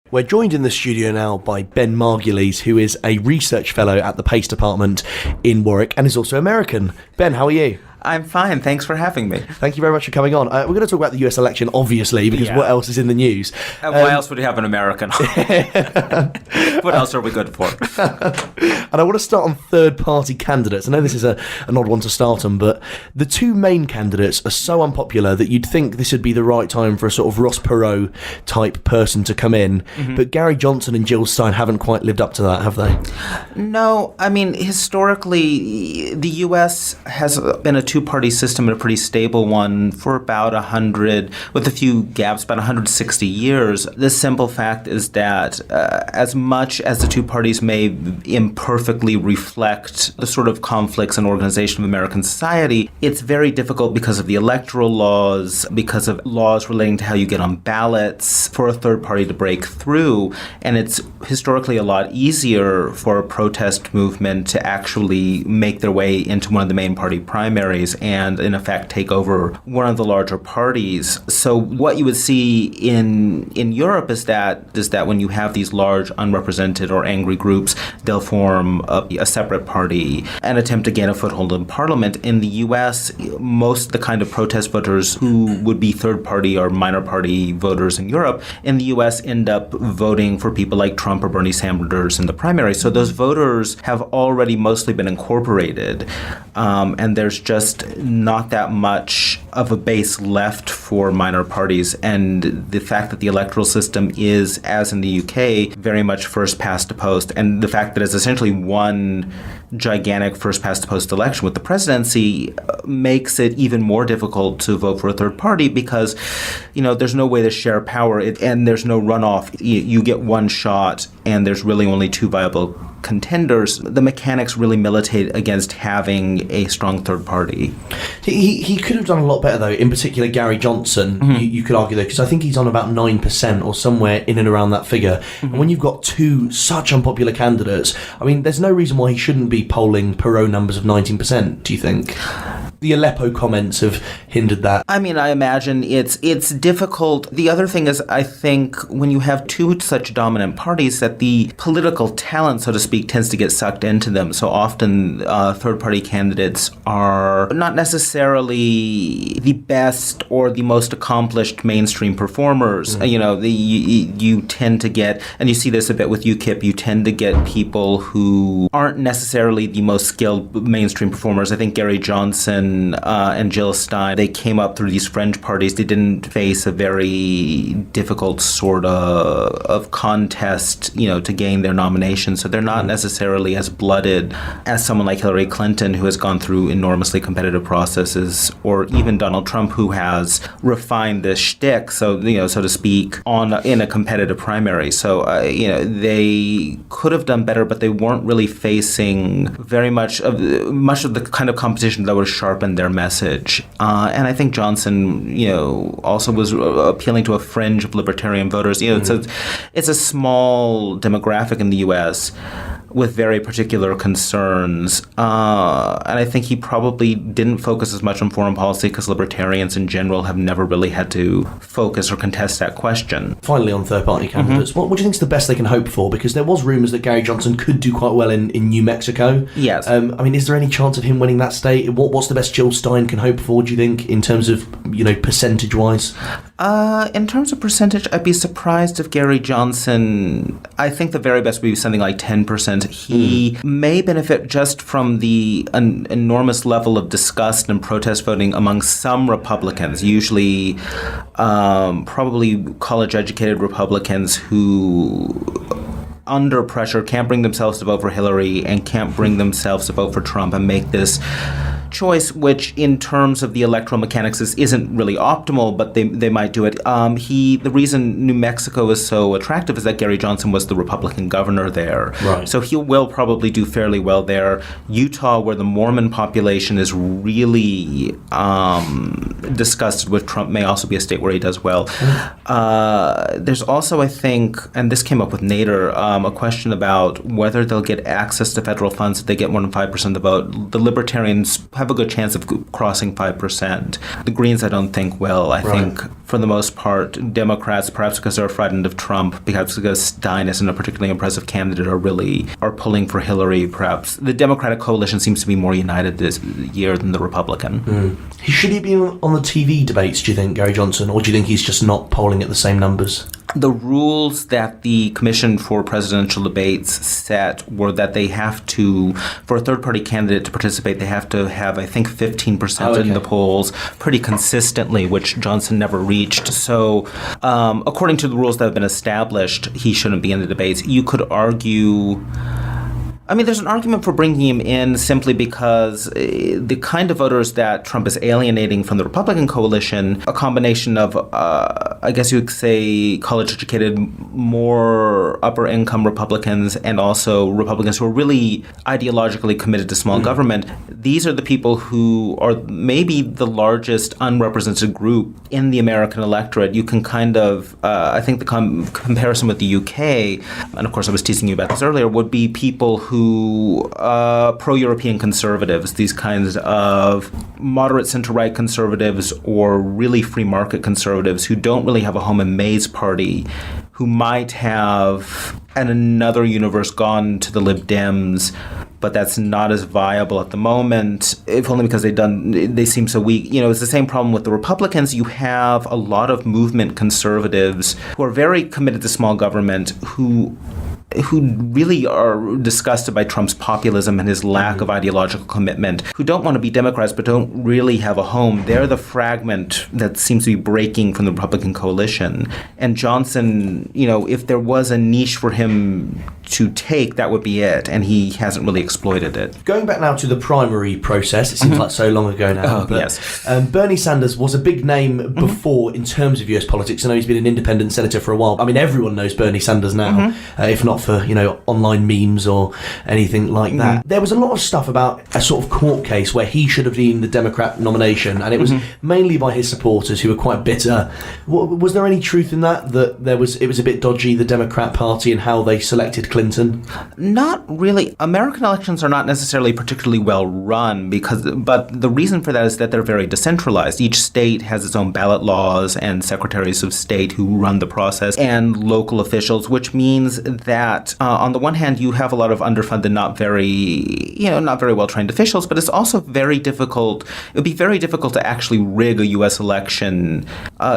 We're joined in the studio now by Ben Margulies, who is a research fellow at the PAIS department in Warwick and is also American. Ben, how are you? I'm fine. Thanks for having me. Thank you very much for coming on. We're going to talk about the US election, obviously, because what else is in the news? Why else would we have an American? What else are we good for? And I want to start on third-party candidates. I know this is an odd one to start on, but the two main candidates are so unpopular that you'd think this would be the right time for a sort of Ross Perot type person to come in. Mm-hmm. But Gary Johnson and Jill Stein haven't quite lived up to that, have they? No. I mean, historically, the U.S. has been a two-party system and a pretty stable one for about 100, with a few gaps, about 160 years. The simple fact is that as much as the two parties may imperfectly reflect the sort of conflicts and organization of American society, it's very difficult because of the electoral laws, because of laws relating to how you get on ballots, for a third party to break through. And it's historically a lot easier for a protest movement to actually make their way into one of the main party primaries and, in effect, take over one of the larger parties. So what you would see in Europe is that when you have these large unrepresented or angry groups, they'll form a separate party and attempt to gain a foothold in parliament. In the U.S., most of the kind of protest voters who would be third party or minor party voters in Europe, in the U.S. end up voting for people like Trump or Bernie Sanders in the primary. So those voters have already mostly been incorporated, and there's just not that much of a base left for minor parties. And the fact that the electoral system is, as in the UK, very much first past the post, and the fact that it's essentially one gigantic first past the post election with the presidency makes it even more difficult to vote for a third party because, there's no way to share power and there's no runoff. You get one shot and there's really only two viable contenders. The mechanics really militate against having a strong third party. He could have done a lot better, though. In particular, Gary Johnson, you could argue, though, because I think he's on about 9% or somewhere in and around that figure. Mm-hmm. And when you've got two such unpopular candidates, I mean, there's no reason why he shouldn't be polling Perot numbers of 19%, do you think? The Aleppo comments have hindered that. I mean, I imagine it's difficult. The other thing is, I think, when you have two such dominant parties, that the political talent, so to speak, tends to get sucked into them. So often third-party candidates are not necessarily the best or the most accomplished mainstream performers. Mm-hmm. You tend to get, and you see this a bit with UKIP, you tend to get people who aren't necessarily the most skilled mainstream performers. I think Gary Johnson and Jill Stein, they came up through these fringe parties. They didn't face a very difficult sort of contest, to gain their nomination. So they're not necessarily as blooded as someone like Hillary Clinton, who has gone through enormously competitive processes, or even Donald Trump, who has refined the shtick, so to speak, in a competitive primary. So they could have done better, but they weren't really facing very much of the kind of competition that would sharpen their message. And I think Johnson, also was appealing to a fringe of libertarian voters. It's a small demographic in the U.S. with very particular concerns. And I think he probably didn't focus as much on foreign policy because libertarians in general have never really had to focus or contest that question. Finally, on third-party candidates, what do you think is the best they can hope for? Because there was rumours that Gary Johnson could do quite well in New Mexico. Yes. Is there any chance of him winning that state? What's the best Jill Stein can hope for, do you think, in terms of, percentage-wise? In terms of percentage, I'd be surprised if Gary Johnson, I think the very best would be something like 10%. He may benefit just from the enormous level of disgust and protest voting among some Republicans, usually probably college-educated Republicans who, under pressure, can't bring themselves to vote for Hillary and can't bring themselves to vote for Trump and make this choice, which in terms of the electoral mechanics isn't really optimal, but they might do it. The reason New Mexico is so attractive is that Gary Johnson was the Republican governor there. Right. So he will probably do fairly well there. Utah, where the Mormon population is really disgusted with Trump, may also be a state where he does well. There's also, I think, and this came up with Nader, a question about whether they'll get access to federal funds if they get more than 5% of the vote. The Libertarians have have a good chance of crossing 5%. The Greens, I don't think will. I think, for the most part, Democrats, perhaps because they're frightened of Trump, because Stein isn't a particularly impressive candidate, are pulling for Hillary, perhaps. The Democratic coalition seems to be more united this year than the Republican. Should he be on the TV debates, do you think, Gary Johnson, or do you think he's just not polling at the same numbers? The rules that the Commission for Presidential Debates set were that they have to, for a third-party candidate to participate, they have to have, I think, 15% in the polls pretty consistently, which Johnson never reached. So, according to the rules that have been established, he shouldn't be in the debates. You could argue... I mean, there's an argument for bringing him in simply because the kind of voters that Trump is alienating from the Republican coalition, a combination of, I guess you could say, college-educated, more upper-income Republicans and also Republicans who are really ideologically committed to small government, these are the people who are maybe the largest unrepresented group in the American electorate. You can kind of, I think the comparison with the UK, and of course I was teasing you about this earlier, would be people who pro-European conservatives, these kinds of moderate center-right conservatives or really free market conservatives who don't really have a home in May's party, who might have, in another universe, gone to the Lib Dems, but that's not as viable at the moment, if only because they seem so weak. You know, it's the same problem with the Republicans. You have a lot of movement conservatives who are very committed to small government, who really are disgusted by Trump's populism and his lack of ideological commitment, who don't want to be Democrats but don't really have a home. They're the fragment that seems to be breaking from the Republican coalition. And Johnson, you know, if there was a niche for him to take, that would be it. And he hasn't really exploited it. Going back now to the primary process, it seems like so long ago now. Yes. Bernie Sanders was a big name before in terms of US politics. I know he's been an independent senator for a while. I mean, everyone knows Bernie Sanders now, if not for, you know, online memes or anything like that. There was a lot of stuff about a sort of court case where he should have been the Democrat nomination, and it was mainly by his supporters who were quite bitter. Was there any truth in that it was a bit dodgy, the Democrat Party, and how they selected Clinton? Not really. American elections are not necessarily particularly well run but the reason for that is that they're very decentralized. Each state has its own ballot laws and secretaries of state who run the process and local officials, which means that on the one hand you have a lot of underfunded, not very well trained officials, but it's also very difficult. It would be very difficult to actually rig a U.S. election,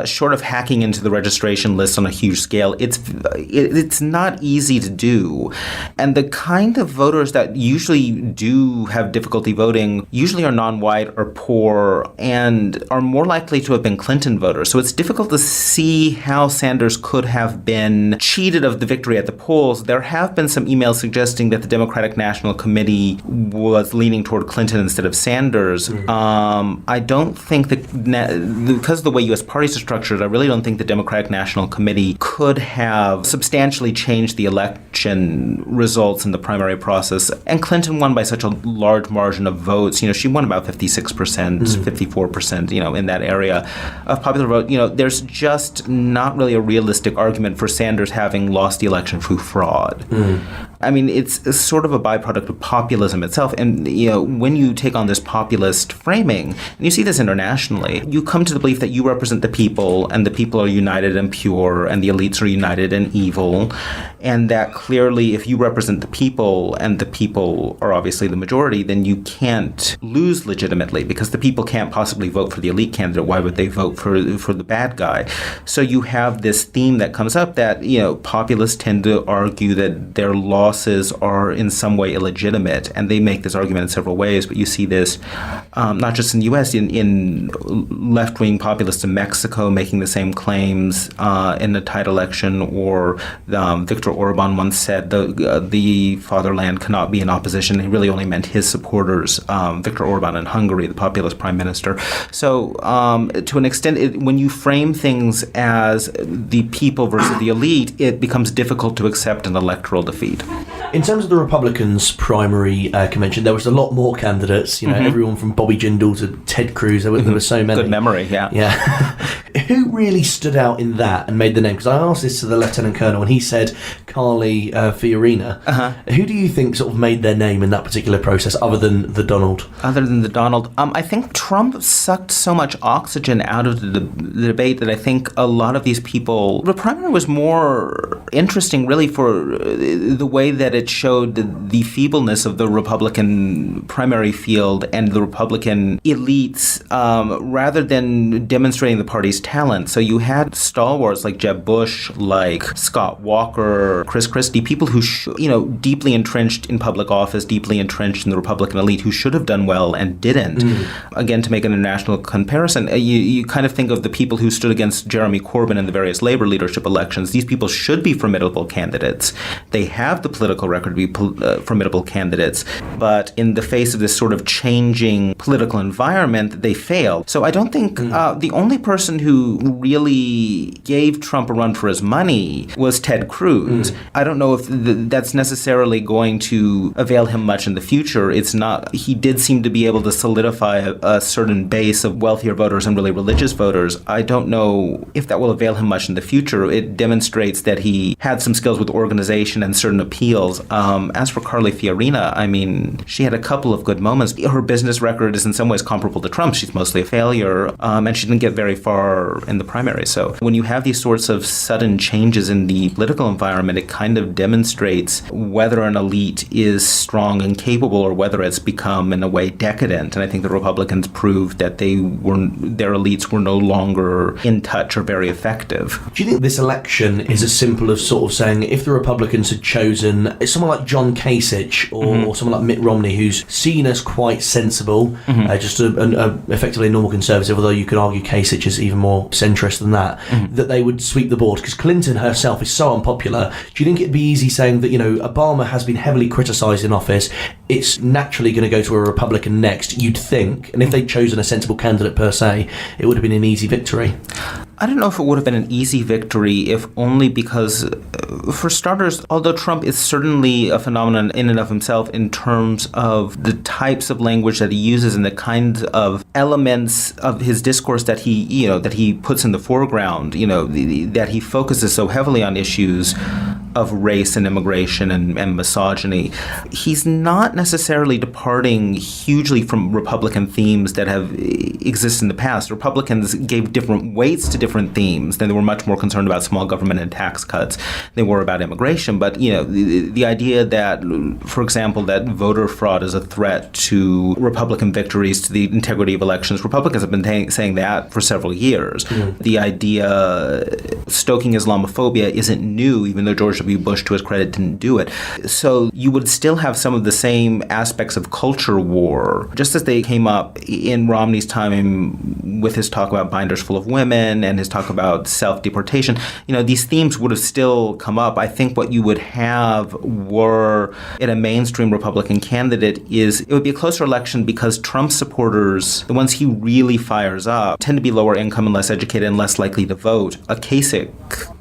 short of hacking into the registration list on a huge scale. It's not easy to do. And the kind of voters that usually do have difficulty voting usually are non-white or poor and are more likely to have been Clinton voters. So it's difficult to see how Sanders could have been cheated of the victory at the polls. There have been some emails suggesting that the Democratic National Committee was leaning toward Clinton instead of Sanders. I don't think that, because of the way U.S. parties are structured, I really don't think the Democratic National Committee could have substantially changed the election results in the primary process. And Clinton won by such a large margin of votes. You know, she won about 56%, 54%, you know, in that area of popular vote. You know, there's just not really a realistic argument for Sanders having lost the election through fraud. I mean, it's sort of a byproduct of populism itself. And, you know, when you take on this populist framing, and you see this internationally, you come to the belief that you represent the people, and the people are united and pure, and the elites are united and evil, and that clearly if you represent the people, and the people are obviously the majority, then you can't lose legitimately, because the people can't possibly vote for the elite candidate. Why would they vote for the bad guy? So you have this theme that comes up that, you know, populists tend to argue that their losses are in some way illegitimate, and they make this argument in several ways, but you see this not just in the U.S., in left-wing populists in Mexico making the same claims in a tight election, or Viktor Orban once said the fatherland cannot be in opposition. He really only meant his supporters, Viktor Orban in Hungary, the populist prime minister. So to an extent, when you frame things as the people versus the elite, it becomes difficult to accept an electoral defeat. In terms of the Republicans' primary convention, there was a lot more candidates. You know, everyone from Bobby Jindal to Ted Cruz. There were so many. Good memory, yeah. Yeah. Who really stood out in that and made the name? Because I asked this to the Lieutenant Colonel, and he said Carly Fiorina. Who do you think sort of made their name in that particular process, other than the Donald? I think Trump sucked so much oxygen out of the debate that I think a lot of these people... The primary was more interesting, really, for the way that it showed the feebleness of the Republican primary field and the Republican elites, rather than demonstrating the party's talent. So you had stalwarts like Jeb Bush, like Scott Walker, Chris Christie, people who, deeply entrenched in public office, deeply entrenched in the Republican elite, who should have done well and didn't. Again, to make an international comparison, you kind of think of the people who stood against Jeremy Corbyn in the various labor leadership elections. These people should be formidable candidates. They have the political record to be formidable candidates, but in the face of this sort of changing political environment, they failed. So I don't think the only person who really gave Trump a run for his money was Ted Cruz. I don't know if that's necessarily going to avail him much in the future. It's not. He did seem to be able to solidify a certain base of wealthier voters and really religious voters. I don't know if that will avail him much in the future. It demonstrates that he had some skills with organization and certain appeals. As for Carly Fiorina, I mean, she had a couple of good moments. Her business record is in some ways comparable to Trump's. She's mostly a failure, and she didn't get very far in the primary. So when you have these sorts of sudden changes in the political environment, it kind of demonstrates whether an elite is strong and capable or whether it's become, in a way, decadent. And I think the Republicans proved that their elites were no longer in touch or very effective. Do you think this election is as simple as sort of saying, if the Republicans had chosen someone like John Kasich or someone like Mitt Romney, who's seen as quite sensible, just effectively a normal conservative, although you could argue Kasich is even more centrist than that, that they would sweep the board? Because Clinton herself is so unpopular. Do you think it'd be easy saying that, Obama has been heavily criticised in office, it's naturally going to go to a Republican next, you'd think, and if they'd chosen a sensible candidate per se, it would have been an easy victory? I don't know if it would have been an easy victory, if only because, for starters, although Trump is certainly a phenomenon in and of himself in terms of the types of language that he uses and the kinds of elements of his discourse that he puts in the foreground, that he focuses so heavily on issues of race and immigration and misogyny, he's not necessarily departing hugely from Republican themes that have existed in the past. Republicans gave different weights to different themes. They were much more concerned about small government and tax cuts. They were about immigration. But, the idea that, for example, that voter fraud is a threat to Republican victories, to the integrity of elections, Republicans have been saying that for several years. The idea stoking Islamophobia isn't new, even though George W. Bush, to his credit, didn't do it. So you would still have some of the same aspects of culture war, just as they came up in Romney's time with his talk about binders full of women and his talk about self-deportation. These themes would have still come up. I think what you would have were, in a mainstream Republican candidate, it would be a closer election because Trump supporters, the ones he really fires up, tend to be lower income and less educated and less likely to vote. A Kasich,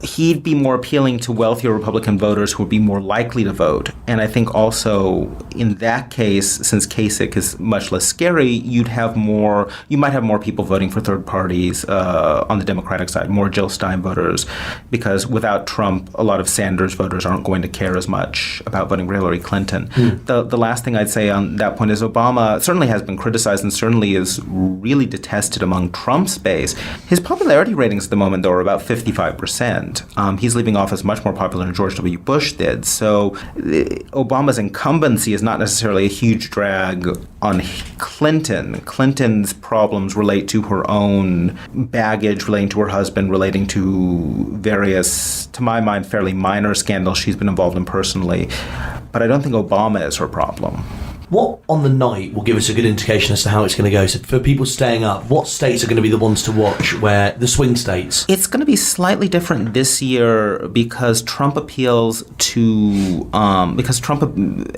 he'd be more appealing to wealthier Republican voters who would be more likely to vote. And I think also in that case, since Kasich is much less scary, you might have more people voting for third parties on the Democratic side, more Jill Stein voters, because without Trump, a lot of Sanders voters aren't going to care as much about voting for Hillary Clinton. The last thing I'd say on that point is Obama certainly has been criticized and certainly is really detested among Trump's base. His popularity ratings at the moment, though, are about 55%. He's leaving office much more popular than George W. Bush did. So Obama's incumbency is not necessarily a huge drag on Clinton. Clinton's problems relate to her own baggage, relating to her husband, relating to various, to my mind, fairly minor scandals she's been involved in personally. But I don't think Obama is her problem. What on the night will give us a good indication as to how it's going to go? So for people staying up, what states are going to be the ones to watch, where the swing states? It's going to be slightly different this year because Trump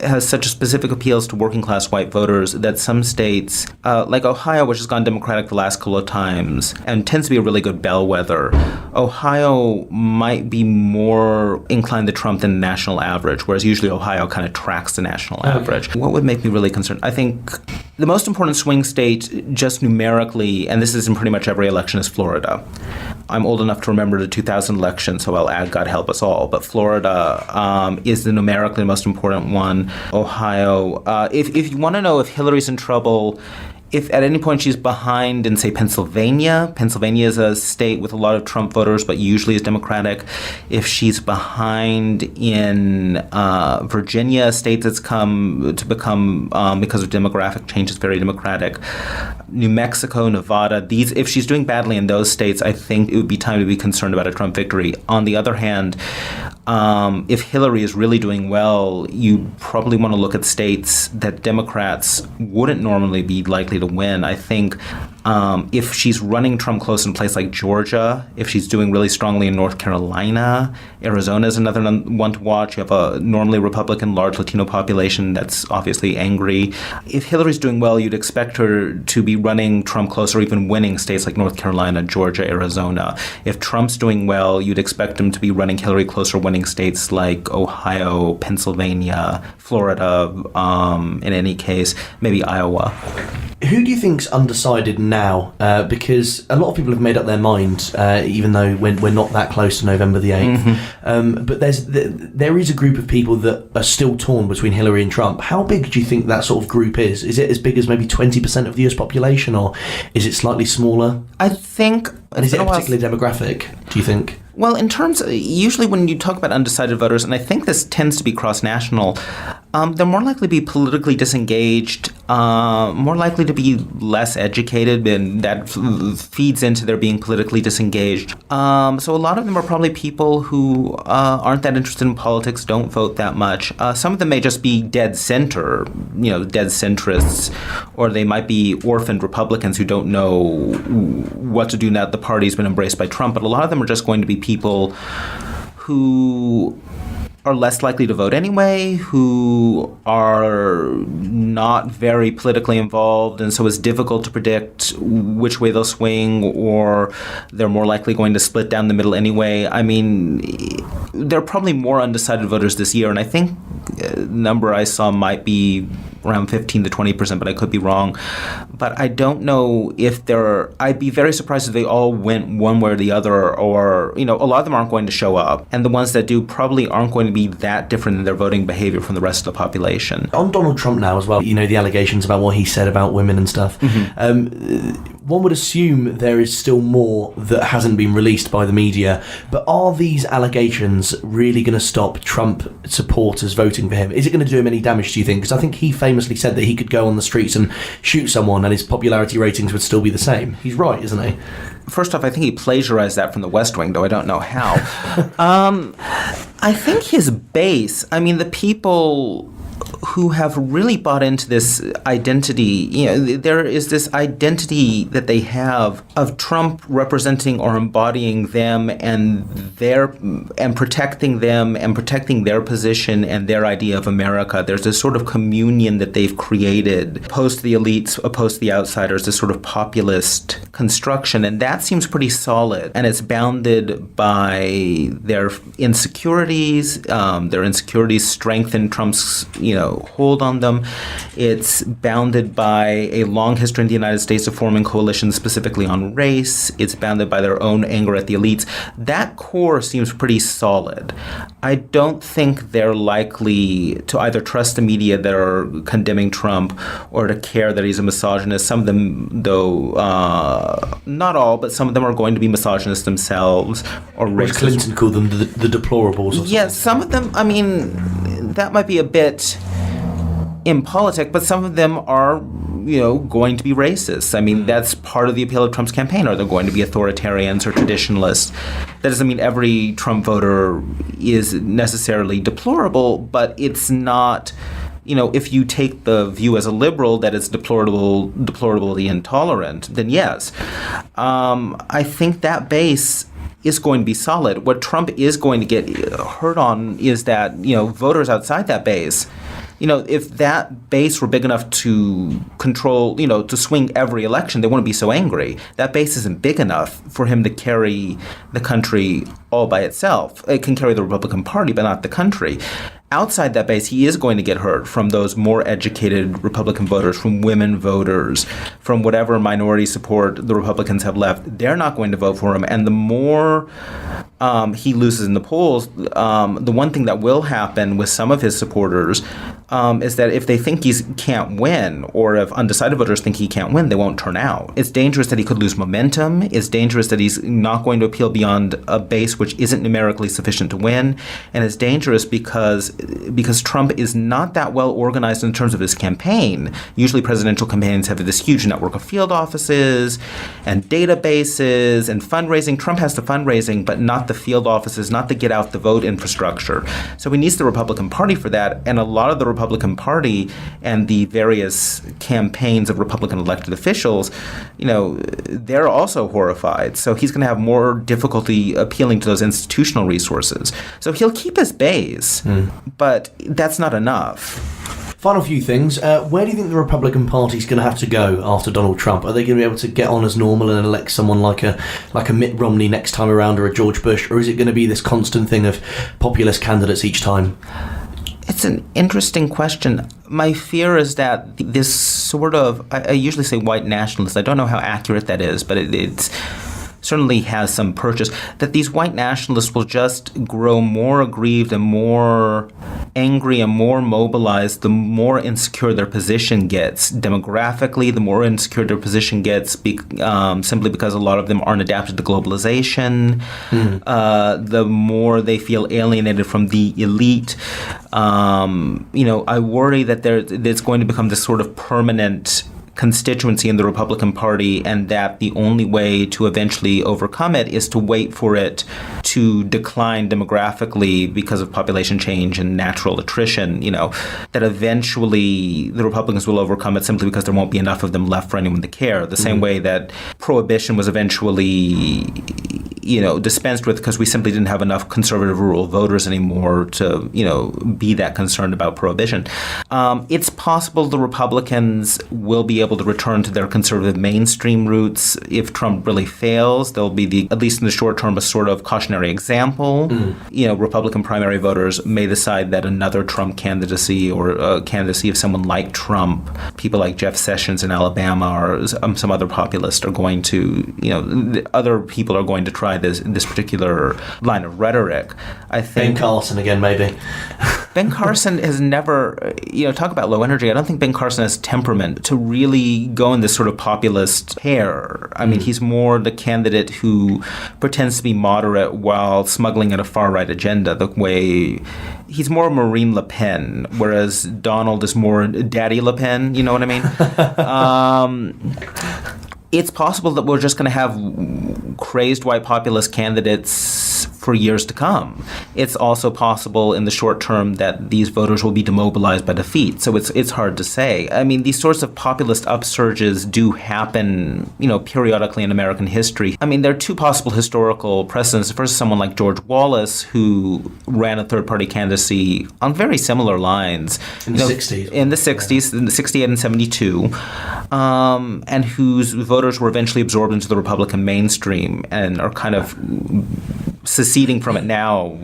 has such specific appeals to working class white voters that some states, like Ohio, which has gone Democratic the last couple of times and tends to be a really good bellwether, Ohio might be more inclined to Trump than the national average, whereas usually Ohio kind of tracks the national average. What would make me really concerned? I think the most important swing state, just numerically, and this is in pretty much every election, is Florida. I'm old enough to remember the 2000 election, so I'll add God help us all. But Florida is the numerically most important one. Ohio. If you want to know if Hillary's in trouble, if at any point she's behind in, say, Pennsylvania is a state with a lot of Trump voters, but usually is Democratic. If she's behind in Virginia, a state that's come to become, because of demographic changes, very Democratic. New Mexico, Nevada, if she's doing badly in those states, I think it would be time to be concerned about a Trump victory. On the other hand, if Hillary is really doing well, you probably want to look at states that Democrats wouldn't normally be likely to win. I think if she's running Trump close in a place like Georgia, if she's doing really strongly in North Carolina, Arizona is another one to watch. You have a normally Republican, large Latino population that's obviously angry. If Hillary's doing well, you'd expect her to be running Trump close or even winning states like North Carolina, Georgia, Arizona. If Trump's doing well, you'd expect him to be running Hillary close or winning states like Ohio, Pennsylvania, Florida, in any case, maybe Iowa. Who do you think's undecided now? Because a lot of people have made up their mind, even though we're not that close to November the 8th. Mm-hmm. But there is a group of people that are still torn between Hillary and Trump. How big do you think that sort of group is? Is it as big as maybe 20% of the US population, or is it slightly smaller? I think... And is it a particular demographic, do you think? Well, in terms of, usually when you talk about undecided voters, and I think this tends to be cross-national, they're more likely to be politically disengaged, more likely to be less educated, and that feeds into their being politically disengaged. So a lot of them are probably people who aren't that interested in politics, don't vote that much. Some of them may just be dead center, dead centrists, or they might be orphaned Republicans who don't know what to do now that the party's been embraced by Trump. But a lot of them are just going to be people who are less likely to vote anyway, who are not very politically involved, and so it's difficult to predict which way they'll swing, or they're more likely going to split down the middle anyway. I mean, there are probably more undecided voters this year, and I think the number I saw might be around 15 to 20%, but I could be wrong. But I don't know if I'd be very surprised if they all went one way or the other, or, a lot of them aren't going to show up. And the ones that do probably aren't going to be that different in their voting behavior from the rest of the population. On Donald Trump now as well, the allegations about what he said about women and stuff. Mm-hmm. One would assume there is still more that hasn't been released by the media, but are these allegations really going to stop Trump supporters voting for him? Is it going to do him any damage, do you think? Because I think he famously said that he could go on the streets and shoot someone and his popularity ratings would still be the same. He's right, isn't he? First off, I think he plagiarized that from the West Wing, though I don't know how. I think his base, the people who have really bought into this identity, there is this identity that they have of Trump representing or embodying them and protecting them and protecting their position and their idea of America. There's this sort of communion that they've created, opposed to the elites, opposed to the outsiders, this sort of populist construction, and that seems pretty solid. And it's bounded by their insecurities. Their insecurities strengthen Trump's, hold on them. It's bounded by a long history in the United States of forming coalitions specifically on race. It's bounded by their own anger at the elites. That core seems pretty solid. I don't think they're likely to either trust the media that are condemning Trump or to care that he's a misogynist. Some of them, though, not all, but some of them are going to be misogynists themselves or racist. Clinton called them the deplorables or something. Yes, some of them, that might be a bit impolitic, but some of them are, going to be racist. That's part of the appeal of Trump's campaign. Are they going to be authoritarians or traditionalists? That doesn't mean every Trump voter is necessarily deplorable, but it's not, if you take the view as a liberal that it's deplorably intolerant, then yes. I think that base is going to be solid. What Trump is going to get hurt on is that, voters outside that base, if that base were big enough to control, to swing every election, they wouldn't be so angry. That base isn't big enough for him to carry the country all by itself. It can carry the Republican Party, but not the country. outside that base, he is going to get hurt from those more educated Republican voters, from women voters, from whatever minority support the Republicans have left. They're not going to vote for him. And the more he loses in the polls, the one thing that will happen with some of his supporters is that if they think he can't win, or if undecided voters think he can't win, they won't turn out. It's dangerous that he could lose momentum. It's dangerous that he's not going to appeal beyond a base which isn't numerically sufficient to win. And it's dangerous because Trump is not that well organized in terms of his campaign. Usually presidential campaigns have this huge network of field offices and databases and fundraising. Trump has the fundraising, but not the field offices, not the get out the vote infrastructure. So he needs the Republican Party for that. And a lot of the Republican Party and the various campaigns of Republican elected officials, they're also horrified. So he's going to have more difficulty appealing to those institutional resources. So he'll keep his base, but that's not enough. Final few things. Where do you think the Republican Party's going to have to go after Donald Trump? Are they going to be able to get on as normal and elect someone like a Mitt Romney next time around, or a George Bush, or is it going to be this constant thing of populist candidates each time? It's an interesting question. My fear is that this sort of, I usually say white nationalist, I don't know how accurate that is, but it's certainly has some purchase, that these white nationalists will just grow more aggrieved and more angry and more mobilized the more insecure their position gets. Demographically, the more insecure their position gets simply because a lot of them aren't adapted to globalization. The more they feel alienated from the elite. I worry that there's going to become this sort of permanent constituency in the Republican Party, and that the only way to eventually overcome it is to wait for it to decline demographically because of population change and natural attrition, that eventually the Republicans will overcome it simply because there won't be enough of them left for anyone to care. The same way that prohibition was eventually dispensed with because we simply didn't have enough conservative rural voters anymore to, be that concerned about prohibition. It's possible the Republicans will be able to return to their conservative mainstream roots. If Trump really fails, there'll be at least in the short term, a sort of cautionary example. Republican primary voters may decide that another Trump candidacy or a candidacy of someone like Trump, people like Jeff Sessions in Alabama or some other populist are going to, other people are going to try this particular line of rhetoric. I think Ben Carson again, maybe. Ben Carson has never, talk about low energy. I don't think Ben Carson has temperament to really go in this sort of populist pair. I mean, he's more the candidate who pretends to be moderate while smuggling in a far-right agenda, the way he's more Marine Le Pen, whereas Donald is more Daddy Le Pen, you know what I mean? It's possible that we're just going to have crazed white populist candidates for years to come. It's also possible in the short term that these voters will be demobilized by defeat. So it's hard to say. I mean, these sorts of populist upsurges do happen, periodically in American history. I mean, there are two possible historical precedents. The first is someone like George Wallace, who ran a third-party candidacy on very similar lines. In the 60s. In the 60s, in the 68 and 72, and whose voters were eventually absorbed into the Republican mainstream and are kind of seceding from it now,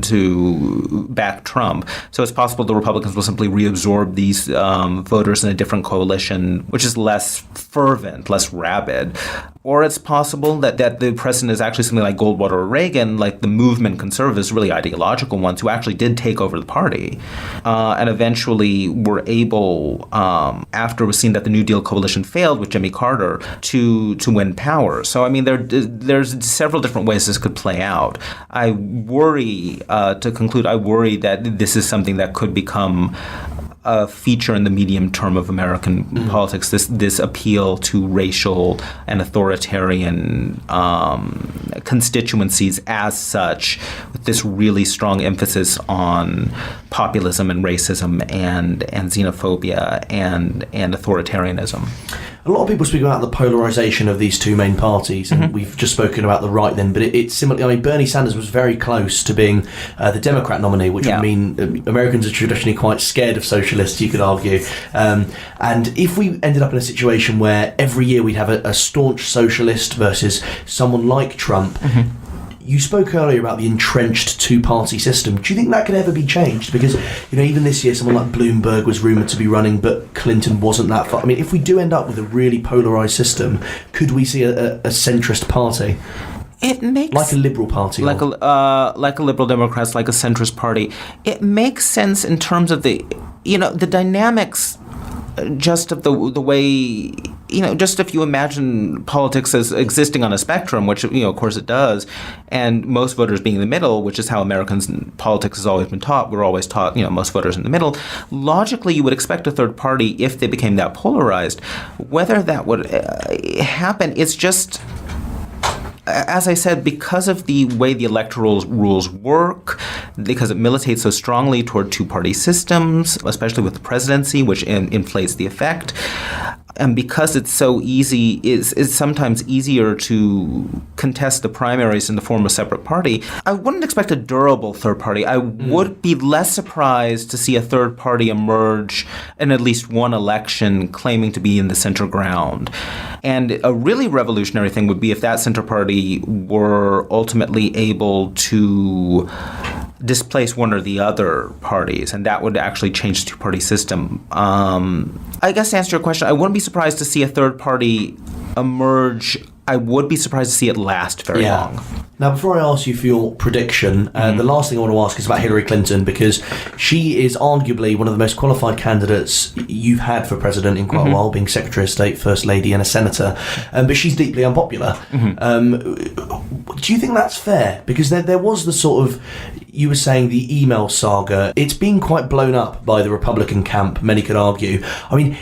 to back Trump. So it's possible the Republicans will simply reabsorb these voters in a different coalition, which is less fervent, less rabid. Or it's possible that the precedent is actually something like Goldwater or Reagan, like the movement conservatives, really ideological ones, who actually did take over the party and eventually were able, after it was seen that the New Deal coalition failed with Jimmy Carter, to win power. So, I mean, there's several different ways this could play out. I worry, to conclude, that this is something that could become a feature in the medium term of American politics, this appeal to racial and authoritarian constituencies as such, with this really strong emphasis on populism and racism and xenophobia and authoritarianism. A lot of people speak about the polarization of these two main parties, and we've just spoken about the right then, but it's similar. I mean, Bernie Sanders was very close to being the Democrat nominee, which would mean Americans are traditionally quite scared of socialists, you could argue. And if we ended up in a situation where every year we'd have a staunch socialist versus someone like Trump, You spoke earlier about the entrenched two-party system. Do you think that could ever be changed? Because, even this year, someone like Bloomberg was rumoured to be running, but Clinton wasn't that far. I mean, if we do end up with a really polarised system, could we see a centrist party? It makes like a liberal party, like a liberal Democrats, like a centrist party. It makes sense in terms of the dynamics, just of the way, just if you imagine politics as existing on a spectrum, which of course it does, and most voters being in the middle, which is how Americans politics has always been taught. We're always taught, most voters in the middle. Logically, you would expect a third party if they became that polarized. Whether that would happen, it's just, as I said, because of the way the electoral rules work, because it militates so strongly toward two-party systems, especially with the presidency, which inflates the effect, and because it's so easy, it's sometimes easier to contest the primaries in the form of a separate party, I wouldn't expect a durable third party. I would be less surprised to see a third party emerge in at least one election claiming to be in the center ground. And a really revolutionary thing would be if that center party were ultimately able to displace one or the other parties, and that would actually change the two-party system. I guess to answer your question, I wouldn't be surprised to see a third party emerge. I would be surprised to see it last very long. Now, before I ask you for your prediction, the last thing I want to ask is about Hillary Clinton, because she is arguably one of the most qualified candidates you've had for president in quite a while, being Secretary of State, First Lady, and a senator. But she's deeply unpopular. Do you think that's fair? Because there was the sort of, you were saying, the email saga. It's been quite blown up by the Republican camp, many could argue. I mean,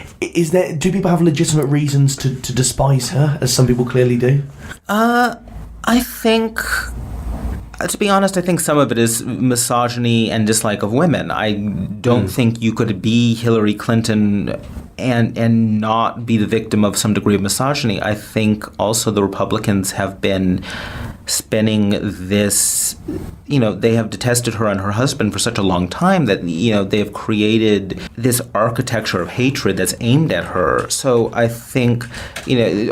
do people have legitimate reasons to despise her, as some people clearly do? I think, to be honest, I think some of it is misogyny and dislike of women. I don't think you could be Hillary Clinton and not be the victim of some degree of misogyny. I think also the Republicans have been spinning this, they have detested her and her husband for such a long time that, they have created this architecture of hatred that's aimed at her. So I think,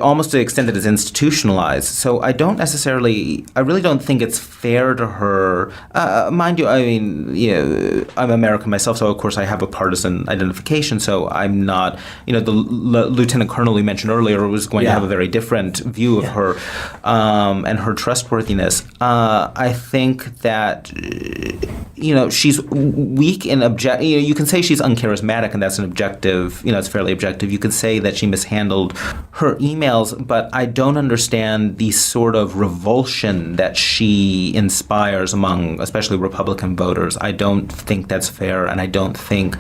almost to the extent that it's institutionalized. So I really don't think it's fair to her. Mind you, I mean, I'm American myself, so of course I have a partisan identification, so I'm not, the lieutenant colonel we mentioned earlier was going to have a very different view of her and her trustworthiness. I think that, she's weak in you can say she's uncharismatic, and that's an objective, it's fairly objective. You could say that she mishandled her emails, but I don't understand the sort of revulsion that she inspires among, especially Republican voters. I don't think that's fair, and I don't think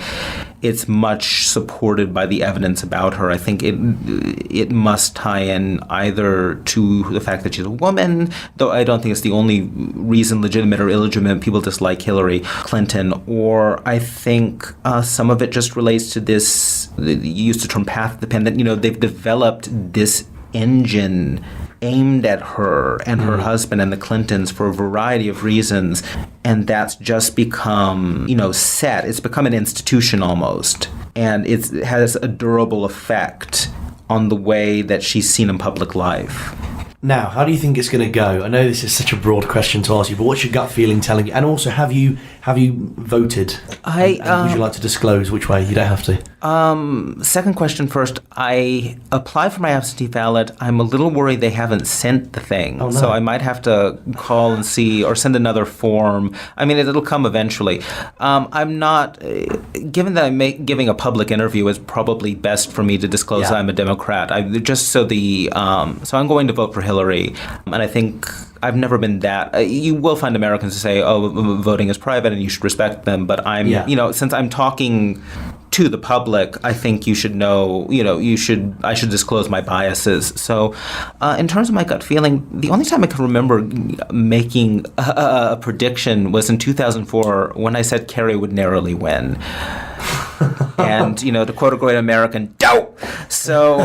it's much supported by the evidence about her. I think it must tie in either to the fact that she's a woman, though I don't think it's the only reason, legitimate or illegitimate, people dislike Hillary Clinton, or I think some of it just relates to this, you used the term path dependent, they've developed this engine aimed at her and her husband and the Clintons for a variety of reasons, and that's just become, set. It's become an institution almost, and it has a durable effect on the way that she's seen in public life. Now, how do you think it's going to go? I know this is such a broad question to ask you, but what's your gut feeling telling you? And also, have you voted? And would you like to disclose which way? You don't have to. Second question first. I applied for my absentee ballot. I'm a little worried they haven't sent the thing. Oh, no. So I might have to call and see, or send another form. I mean, it'll come eventually. I'm not, given that I'm giving a public interview, it's probably best for me to disclose that I'm a Democrat. So I'm going to vote for Hillary. And I think I've never been that. You will find Americans who say, voting is private and you should respect them. But since I'm talking to the public, I think you should know, I should disclose my biases. So in terms of my gut feeling, the only time I can remember making a prediction was in 2004 when I said Kerry would narrowly win. And, to quote a great American, dope! So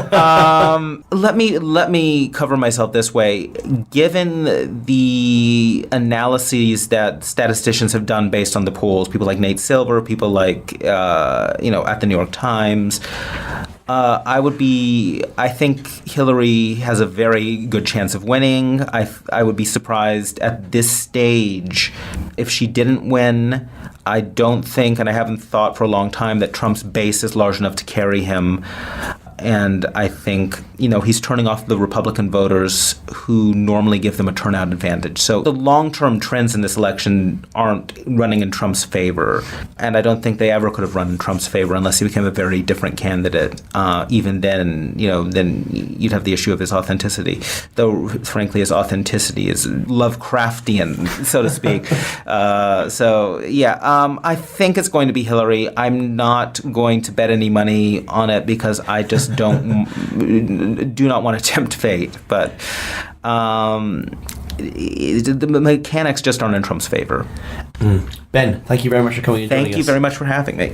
let me cover myself this way. Given the analyses that statisticians have done based on the polls, people like Nate Silver, people like, at the New York Times, I think Hillary has a very good chance of winning. I would be surprised at this stage if she didn't win. I don't think, and I haven't thought for a long time, that Trump's base is large enough to carry him. And I think, he's turning off the Republican voters who normally give them a turnout advantage. So the long-term trends in this election aren't running in Trump's favor. And I don't think they ever could have run in Trump's favor unless he became a very different candidate. Even then, then you'd have the issue of his authenticity. Though, frankly, his authenticity is Lovecraftian, so to speak. I think it's going to be Hillary. I'm not going to bet any money on it because I just do not want to tempt fate, but the mechanics just aren't in Trump's favor. Ben, thank you very much for coming and joining us. Thank you very much for having me.